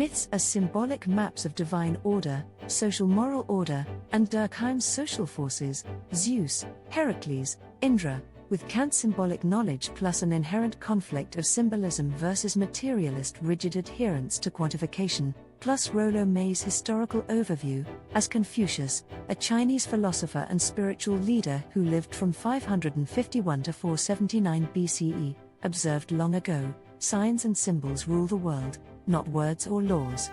Myths as symbolic maps of divine order, social moral order, and Durkheim's social forces, Zeus, Heracles, Indra, with Kant's symbolic knowledge plus an inherent conflict of symbolism versus materialist rigid adherence to quantification, plus Rollo May's historical overview, as Confucius, a Chinese philosopher and spiritual leader who lived from 551 to 479 BCE, observed long ago, signs and symbols rule the world, not words or laws.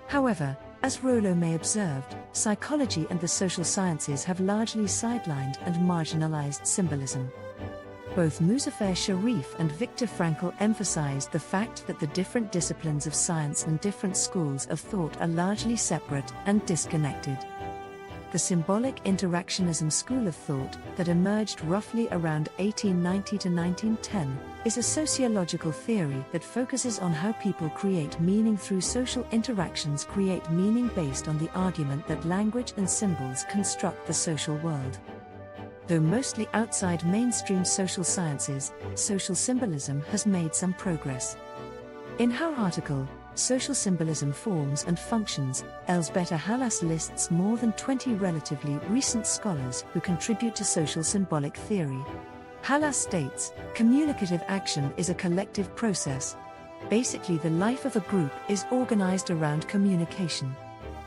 However, as Rollo May observed, psychology and the social sciences have largely sidelined and marginalized symbolism. Both Muzafer Sherif and Viktor Frankl emphasized the fact that the different disciplines of science and different schools of thought are largely separate and disconnected. The Symbolic Interactionism school of thought, that emerged roughly around 1890 to 1910, is a sociological theory that focuses on how people create meaning through social interactions, create meaning based on the argument that language and symbols construct the social world. Though mostly outside mainstream social sciences, social symbolism has made some progress. In her article, Social Symbolism Forms and Functions, Elzbieta Halas lists more than 20 relatively recent scholars who contribute to social symbolic theory. Halas states, communicative action is a collective process. Basically, the life of a group is organized around communication.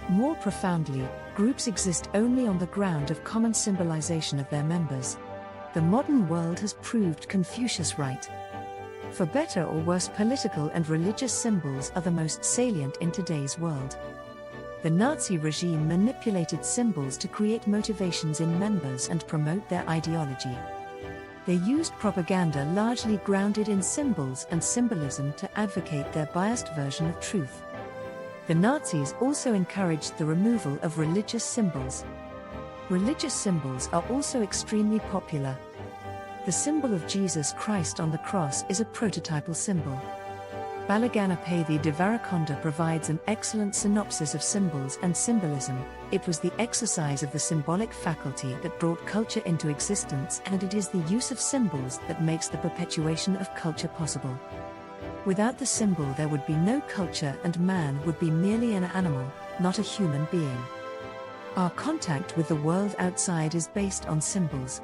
More profoundly, groups exist only on the ground of common symbolization of their members. The modern world has proved Confucius right. For better or worse, political and religious symbols are the most salient in today's world. The Nazi regime manipulated symbols to create motivations in members and promote their ideology. They used propaganda largely grounded in symbols and symbolism to advocate their biased version of truth. The Nazis also encouraged the removal of religious symbols. Religious symbols are also extremely popular. The symbol of Jesus Christ on the cross is a prototypal symbol. Balaganapathi Devarakonda provides an excellent synopsis of symbols and symbolism. It was the exercise of the symbolic faculty that brought culture into existence, and it is the use of symbols that makes the perpetuation of culture possible. Without the symbol there would be no culture, and man would be merely an animal, not a human being. Our contact with the world outside is based on symbols.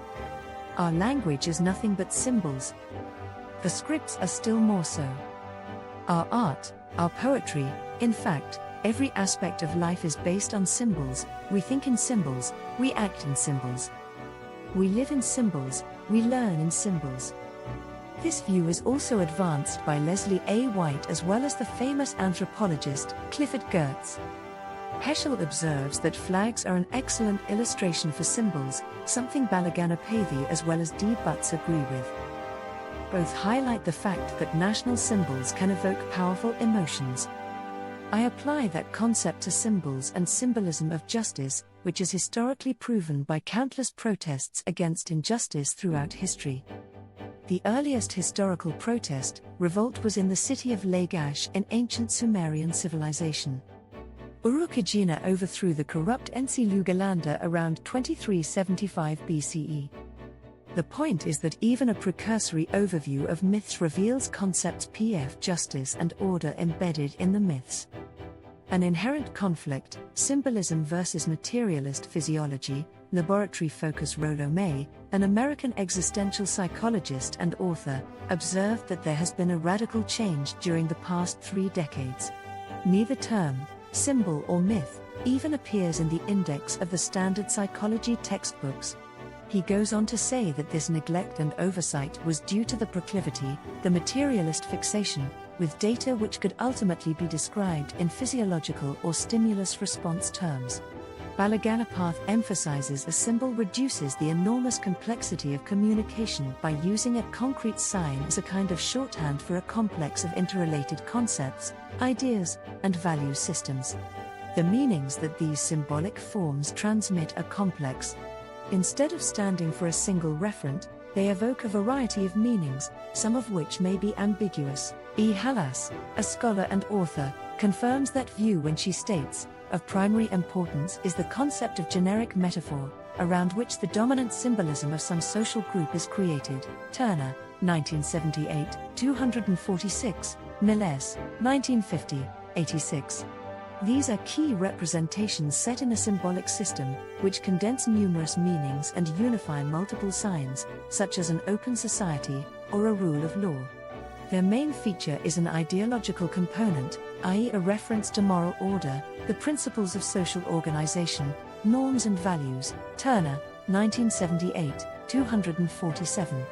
Our language is nothing but symbols. The scripts are still more so. Our art, our poetry, in fact, every aspect of life is based on symbols. We think in symbols, we act in symbols. We live in symbols, we learn in symbols. This view is also advanced by Leslie A. White as well as the famous anthropologist, Clifford Geertz. Heschel observes that flags are an excellent illustration for symbols, something Balaganapathi as well as D. Butts agree with. Both highlight the fact that national symbols can evoke powerful emotions. I apply that concept to symbols and symbolism of justice, which is historically proven by countless protests against injustice throughout history. The earliest historical protest, revolt, was in the city of Lagash in ancient Sumerian civilization. Urukagina overthrew the corrupt Ensi-Lugalanda around 2375 BCE. The point is that even a precursory overview of myths reveals concepts pf justice and order embedded in the myths. An inherent conflict, symbolism versus materialist physiology, laboratory focus. Rollo May, an American existential psychologist and author, observed that there has been a radical change during the past 3 decades. Neither term, symbol or myth, even appears in the index of the standard psychology textbooks. He goes on to say that this neglect and oversight was due to the proclivity, the materialist fixation, with data which could ultimately be described in physiological or stimulus response terms. Balaganapath emphasizes a symbol reduces the enormous complexity of communication by using a concrete sign as a kind of shorthand for a complex of interrelated concepts, ideas, and value systems. The meanings that these symbolic forms transmit are complex. Instead of standing for a single referent, they evoke a variety of meanings, some of which may be ambiguous. E. Halas, a scholar and author, confirms that view when she states, of primary importance is the concept of generic metaphor, around which the dominant symbolism of some social group is created. Turner, 1978, 246, Miles, 1950. 86. These are key representations set in a symbolic system, which condense numerous meanings and unify multiple signs, such as an open society or a rule of law. Their main feature is an ideological component, i.e., a reference to moral order, the principles of social organization, norms and values. Turner, 1978, 247.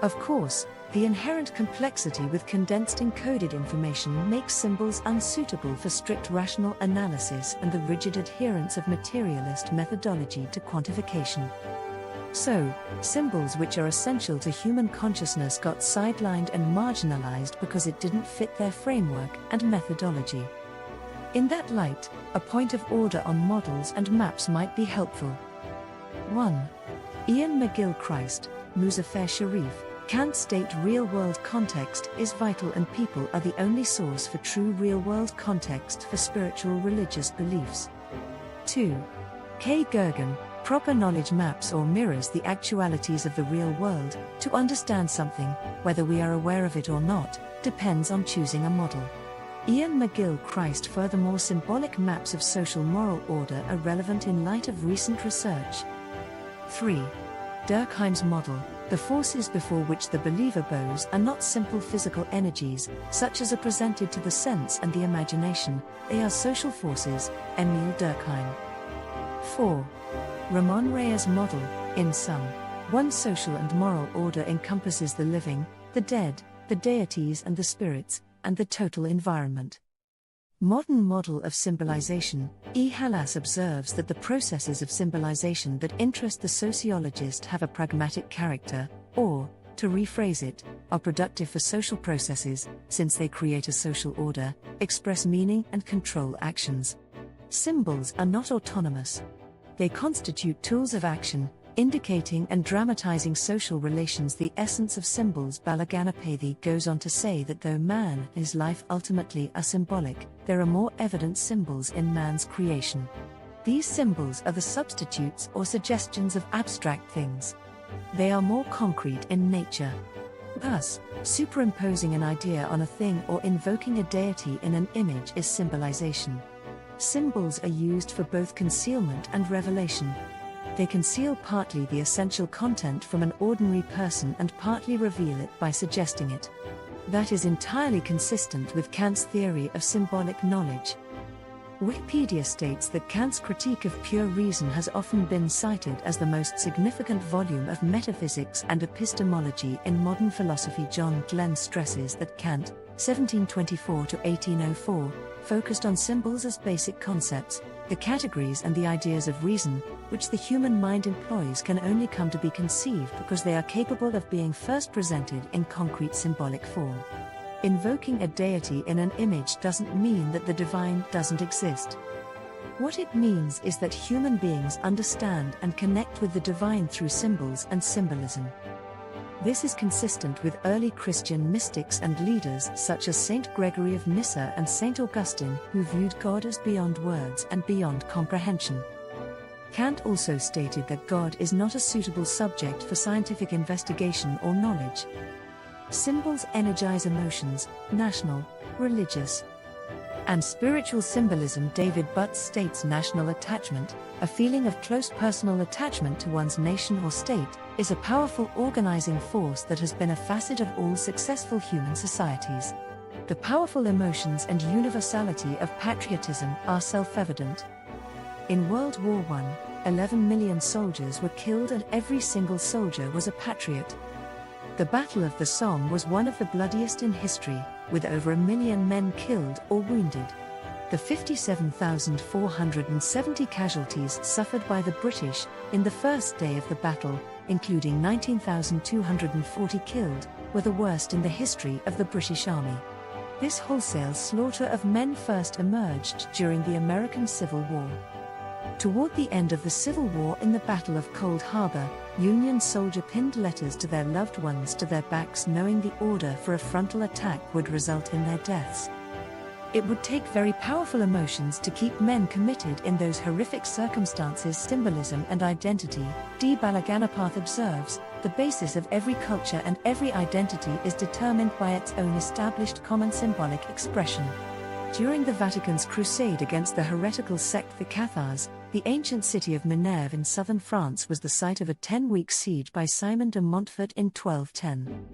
Of course, the inherent complexity with condensed encoded information makes symbols unsuitable for strict rational analysis and the rigid adherence of materialist methodology to quantification. So, symbols which are essential to human consciousness got sidelined and marginalized because it didn't fit their framework and methodology. In that light, a point of order on models and maps might be helpful. 1. Ian McGill Christ, Muzafer Sherif. Kant's state real-world context is vital and people are the only source for true real-world context for spiritual religious beliefs. 2. K. Gergen, proper knowledge maps or mirrors the actualities of the real world. To understand something, whether we are aware of it or not, depends on choosing a model. Ian McGill Christ. Furthermore, symbolic maps of social moral order are relevant in light of recent research. 3. Durkheim's model. The forces before which the believer bows are not simple physical energies, such as are presented to the sense and the imagination, they are social forces. Emile Durkheim. 4. Ramon Reyes' model. In sum, one social and moral order encompasses the living, the dead, the deities and the spirits, and the total environment. Modern model of symbolization. E. Halas observes that the processes of symbolization that interest the sociologist have a pragmatic character, or, to rephrase it, are productive for social processes, since they create a social order, express meaning and control actions. Symbols are not autonomous. They constitute tools of action, indicating and dramatizing social relations. The essence of symbols. Balaganapathy goes on to say that though man and his life ultimately are symbolic, there are more evident symbols in man's creation. These symbols are the substitutes or suggestions of abstract things. They are more concrete in nature. Thus, superimposing an idea on a thing or invoking a deity in an image is symbolization. Symbols are used for both concealment and revelation. They conceal partly the essential content from an ordinary person and partly reveal it by suggesting it. That is entirely consistent with Kant's theory of symbolic knowledge. Wikipedia states that Kant's Critique of Pure Reason has often been cited as the most significant volume of metaphysics and epistemology in modern philosophy. John Glenn stresses that Kant, 1724–1804, focused on symbols as basic concepts, the categories and the ideas of reason, which the human mind employs, can only come to be conceived because they are capable of being first presented in concrete symbolic form. Invoking a deity in an image doesn't mean that the divine doesn't exist. What it means is that human beings understand and connect with the divine through symbols and symbolism. This is consistent with early Christian mystics and leaders such as Saint Gregory of Nyssa and Saint Augustine, who viewed God as beyond words and beyond comprehension. Kant also stated that God is not a suitable subject for scientific investigation or knowledge. Symbols energize emotions, national, religious, and spiritual symbolism. David Butts states national attachment, a feeling of close personal attachment to one's nation or state, is a powerful organizing force that has been a facet of all successful human societies. The powerful emotions and universality of patriotism are self-evident. In World War I, 11 million soldiers were killed and every single soldier was a patriot. The Battle of the Somme was one of the bloodiest in history, with over 1 million men killed or wounded. The 57,470 casualties suffered by the British in the first day of the battle, including 19,240 killed, were the worst in the history of the British Army. This wholesale slaughter of men first emerged during the American Civil War. Toward the end of the Civil War, in the Battle of Cold Harbor, Union soldiers pinned letters to their loved ones to their backs, knowing the order for a frontal attack would result in their deaths. It would take very powerful emotions to keep men committed in those horrific circumstances. Symbolism and identity. D. Balaganapathy observes, the basis of every culture and every identity is determined by its own established common symbolic expression. During the Vatican's crusade against the heretical sect the Cathars, the ancient city of Minerve in southern France was the site of a 10-week siege by Simon de Montfort in 1210.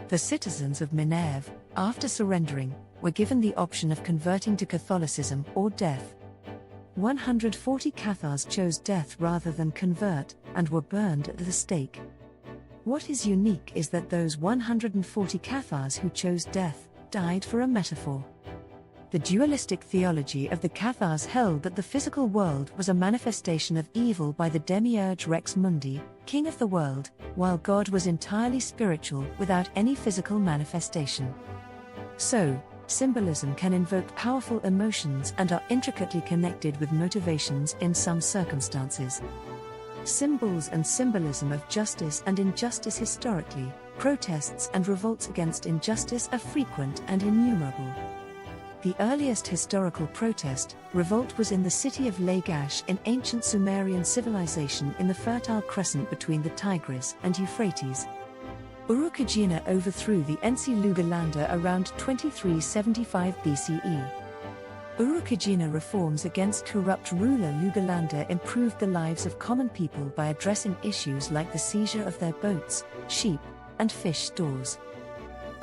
The citizens of Minerve, after surrendering, were given the option of converting to Catholicism or death. 140 Cathars chose death rather than convert, and were burned at the stake. What is unique is that those 140 Cathars who chose death died for a metaphor. The dualistic theology of the Cathars held that the physical world was a manifestation of evil by the demiurge Rex Mundi, king of the world, while God was entirely spiritual without any physical manifestation. So, symbolism can invoke powerful emotions and are intricately connected with motivations in some circumstances. Symbols and symbolism of justice and injustice. Historically, protests and revolts against injustice are frequent and innumerable. The earliest historical protest, revolt, was in the city of Lagash in ancient Sumerian civilization in the Fertile Crescent between the Tigris and Euphrates. Urukagina overthrew the Ensi-Lugalanda around 2375 BCE. Urukagina reforms against corrupt ruler Lugalanda improved the lives of common people by addressing issues like the seizure of their boats, sheep, and fish stores.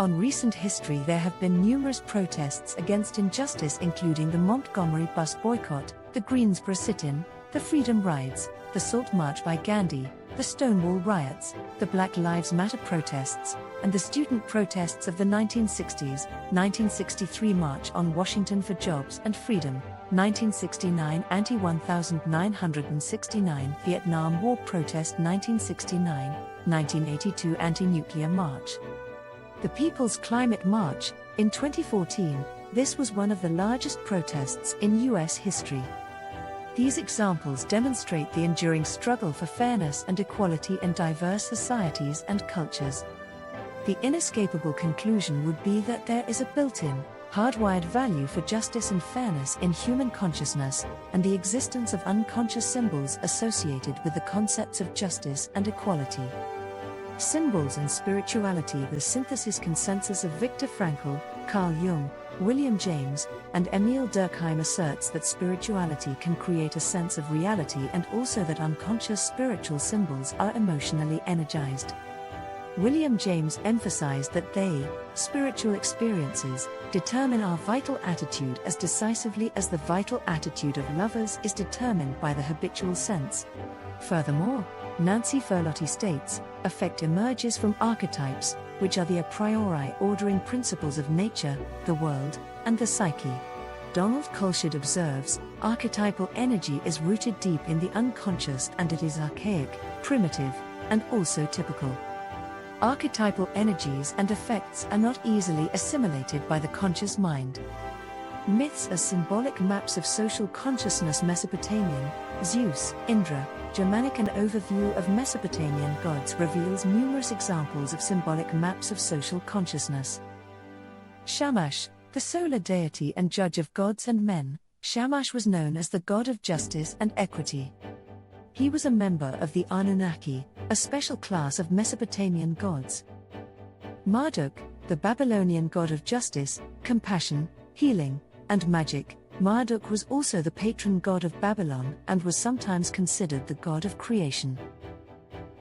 On recent history, there have been numerous protests against injustice, including the Montgomery bus boycott, the Greensboro sit-in, the Freedom Rides, the Salt March by Gandhi, the Stonewall riots, the Black Lives Matter protests, and the student protests of the 1960s, 1963 March on Washington for Jobs and Freedom, 1969 Anti-1969 Vietnam War protest, 1969, 1982 Anti-Nuclear March. The People's Climate March, in 2014, this was one of the largest protests in U.S. history. These examples demonstrate the enduring struggle for fairness and equality in diverse societies and cultures. The inescapable conclusion would be that there is a built-in, hardwired value for justice and fairness in human consciousness, and the existence of unconscious symbols associated with the concepts of justice and equality. Symbols and Spirituality. The Synthesis Consensus of Viktor Frankl, Carl Jung, William James, and Emil Durkheim asserts that spirituality can create a sense of reality and also that unconscious spiritual symbols are emotionally energized. William James emphasized that they, spiritual experiences, determine our vital attitude as decisively as the vital attitude of lovers is determined by the habitual sense. Furthermore, Nancy Ferlotti states, affect emerges from archetypes, which are the a priori ordering principles of nature, the world, and the psyche. Donald Kolsched observes, archetypal energy is rooted deep in the unconscious and it is archaic, primitive, and also typical. Archetypal energies and effects are not easily assimilated by the conscious mind. Myths are symbolic maps of social consciousness. Mesopotamian, Zeus, Indra, Germanic. An overview of Mesopotamian gods reveals numerous examples of symbolic maps of social consciousness. Shamash, the solar deity and judge of gods and men, Shamash was known as the god of justice and equity. He was a member of the Anunnaki, a special class of Mesopotamian gods. Marduk, the Babylonian god of justice, compassion, healing, and magic, Marduk was also the patron god of Babylon and was sometimes considered the god of creation.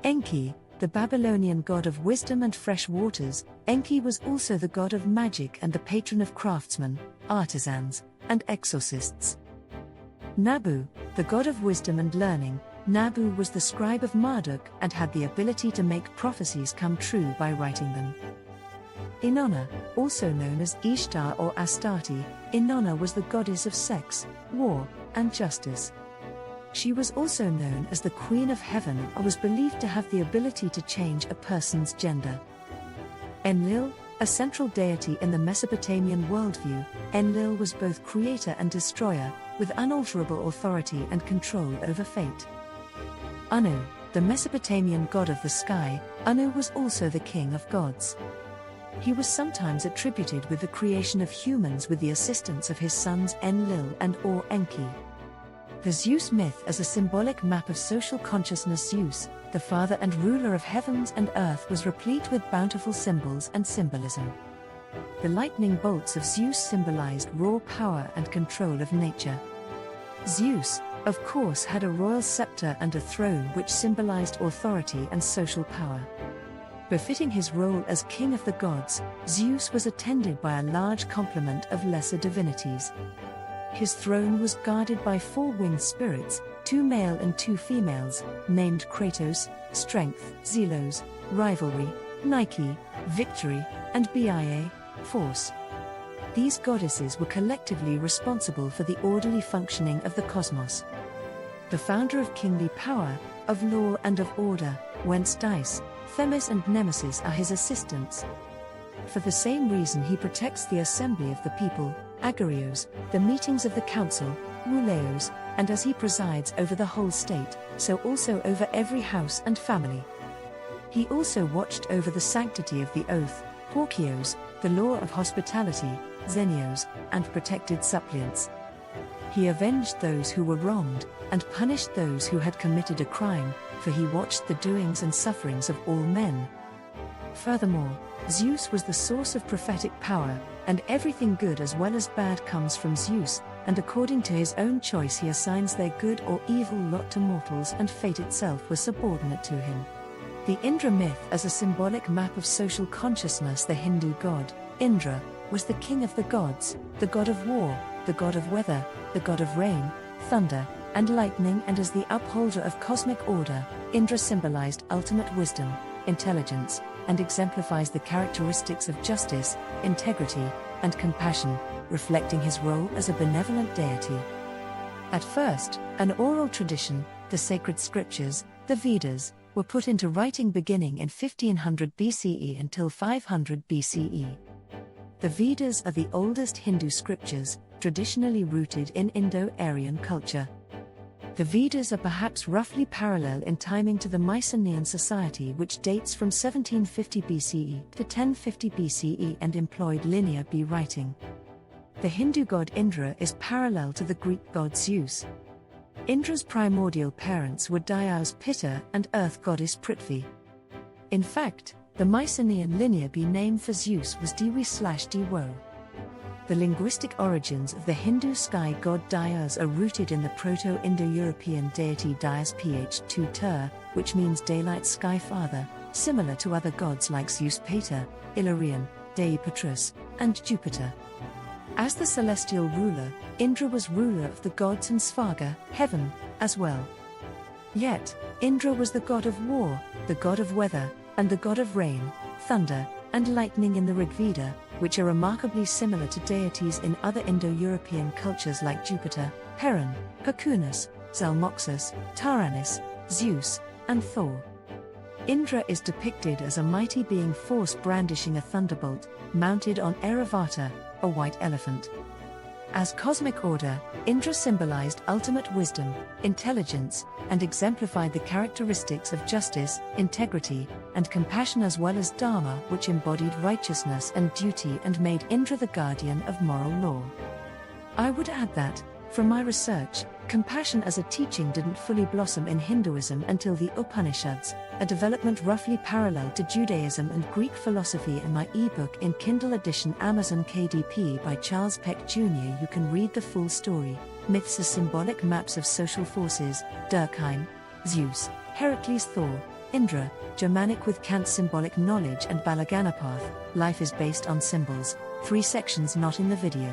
Enki, the Babylonian god of wisdom and fresh waters, Enki was also the god of magic and the patron of craftsmen, artisans, and exorcists. Nabu, the god of wisdom and learning, Nabu was the scribe of Marduk and had the ability to make prophecies come true by writing them. Inanna, also known as Ishtar or Astarte, Inanna was the goddess of sex, war, and justice. She was also known as the Queen of Heaven and was believed to have the ability to change a person's gender. Enlil, a central deity in the Mesopotamian worldview, Enlil was both creator and destroyer, with unalterable authority and control over fate. Anu, the Mesopotamian god of the sky, Anu was also the king of gods. He was sometimes attributed with the creation of humans with the assistance of his sons Enlil and or Enki. The Zeus myth as a symbolic map of social consciousness. Zeus, the father and ruler of heavens and earth, was replete with bountiful symbols and symbolism. The lightning bolts of Zeus symbolized raw power and control of nature. Zeus, of course, had a royal scepter and a throne which symbolized authority and social power. Befitting his role as king of the gods, Zeus was attended by a large complement of lesser divinities. His throne was guarded by 4 winged spirits, 2 male and 2 females, named Kratos, strength, Zelos, rivalry, Nike, victory, and Bia, force. These goddesses were collectively responsible for the orderly functioning of the cosmos. The founder of kingly power, of law and of order, whence Dice, Themis and Nemesis are his assistants. For the same reason he protects the assembly of the people, Agorios, the meetings of the council, Ruleos, and as he presides over the whole state, so also over every house and family. He also watched over the sanctity of the oath, Porcios, the law of hospitality, Zenios, and protected suppliants. He avenged those who were wronged, and punished those who had committed a crime, for he watched the doings and sufferings of all men. Furthermore, Zeus was the source of prophetic power, and everything good as well as bad comes from Zeus, and according to his own choice he assigns their good or evil lot to mortals, and fate itself was subordinate to him. The Indra myth as a symbolic map of social consciousness. The Hindu god, Indra, was the king of the gods, the god of war, the god of weather, the god of rain, thunder, and lightning, and as the upholder of cosmic order, Indra symbolized ultimate wisdom, intelligence, and exemplifies the characteristics of justice, integrity, and compassion, reflecting his role as a benevolent deity. At first, an oral tradition, the sacred scriptures, the Vedas, were put into writing beginning in 1500 BCE until 500 BCE. The Vedas are the oldest Hindu scriptures, traditionally rooted in Indo-Aryan culture. The Vedas are perhaps roughly parallel in timing to the Mycenaean society, which dates from 1750 BCE to 1050 BCE and employed linear B writing. The Hindu god Indra is parallel to the Greek god Zeus. Indra's primordial parents were Dyaus Pitta and earth goddess Prithvi. In fact, the Mycenaean linear B name for Zeus was Diwi/Diwo. The linguistic origins of the Hindu sky god Dyaus are rooted in the Proto-Indo-European deity Dias Ph2 Tur, which means daylight sky father, similar to other gods like Zeus Pater, Illyrian, Dei Petrus, and Jupiter. As the celestial ruler, Indra was ruler of the gods and Svarga, heaven, as well. Yet, Indra was the god of war, the god of weather, and the god of rain, thunder, and lightning in the Rigveda, which are remarkably similar to deities in other Indo-European cultures like Jupiter, Heron, Percunus, Zalmoxis, Taranis, Zeus, and Thor. Indra is depicted as a mighty being force brandishing a thunderbolt, mounted on Airavata, a white elephant. As cosmic order, Indra symbolized ultimate wisdom, intelligence, and exemplified the characteristics of justice, integrity, and compassion, as well as Dharma, which embodied righteousness and duty and made Indra the guardian of moral law. I would add that, from my research, compassion as a teaching didn't fully blossom in Hinduism until the Upanishads, a development roughly parallel to Judaism and Greek philosophy. In my ebook in Kindle edition Amazon KDP by Charles Peck Jr. you can read the full story, Myths as Symbolic Maps of Social Forces, Durkheim, Zeus, Heracles, Thor, Indra, Germanic with Kant's symbolic knowledge, and Balaganapath, Life is Based on Symbols, 3 sections not in the video.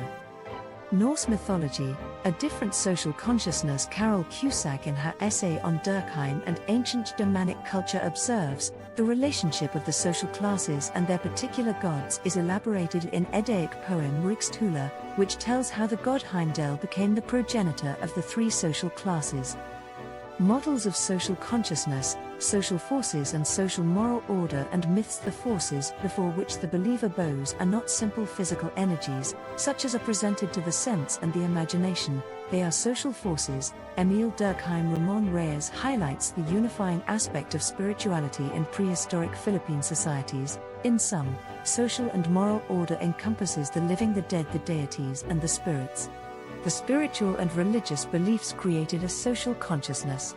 Norse mythology, a different social consciousness. Carol Cusack in her essay on Durkheim and ancient Germanic culture observes, the relationship of the social classes and their particular gods is elaborated in Eddaic poem Rikstula, which tells how the god Heimdall became the progenitor of the 3 social classes. Models of social consciousness, social forces and social moral order, and myths. The forces before which the believer bows are not simple physical energies, such as are presented to the sense and the imagination, they are social forces. Emile Durkheim Ramon Reyes highlights the unifying aspect of spirituality in prehistoric Philippine societies. In sum, social and moral order encompasses the living, the dead, the deities, and the spirits. The spiritual and religious beliefs created a social consciousness.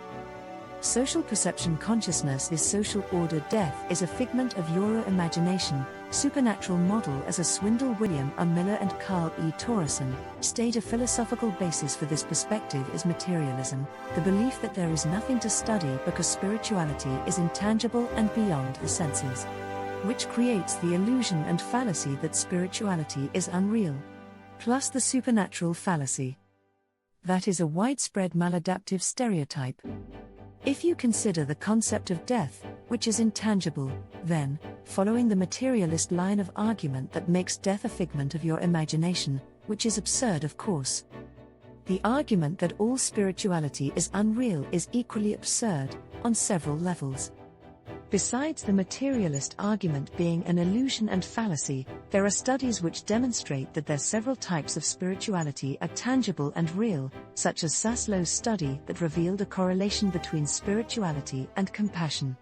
Social perception consciousness is social order. Death is a figment of your imagination. supernatural model as a swindle. William A. Miller and Carl E. Torreson state a philosophical basis for this perspective is materialism, the belief that there is nothing to study because spirituality is intangible and beyond the senses, which creates the illusion and fallacy that spirituality is unreal. Plus the supernatural fallacy. That is a widespread maladaptive stereotype. If you consider the concept of death, which is intangible, then, following the materialist line of argument that makes death a figment of your imagination, which is absurd of course. The argument that all spirituality is unreal is equally absurd, on several levels. Besides the materialist argument being an illusion and fallacy, there are studies which demonstrate that several types of spirituality are tangible and real, such as Saslow's study that revealed a correlation between spirituality and compassion.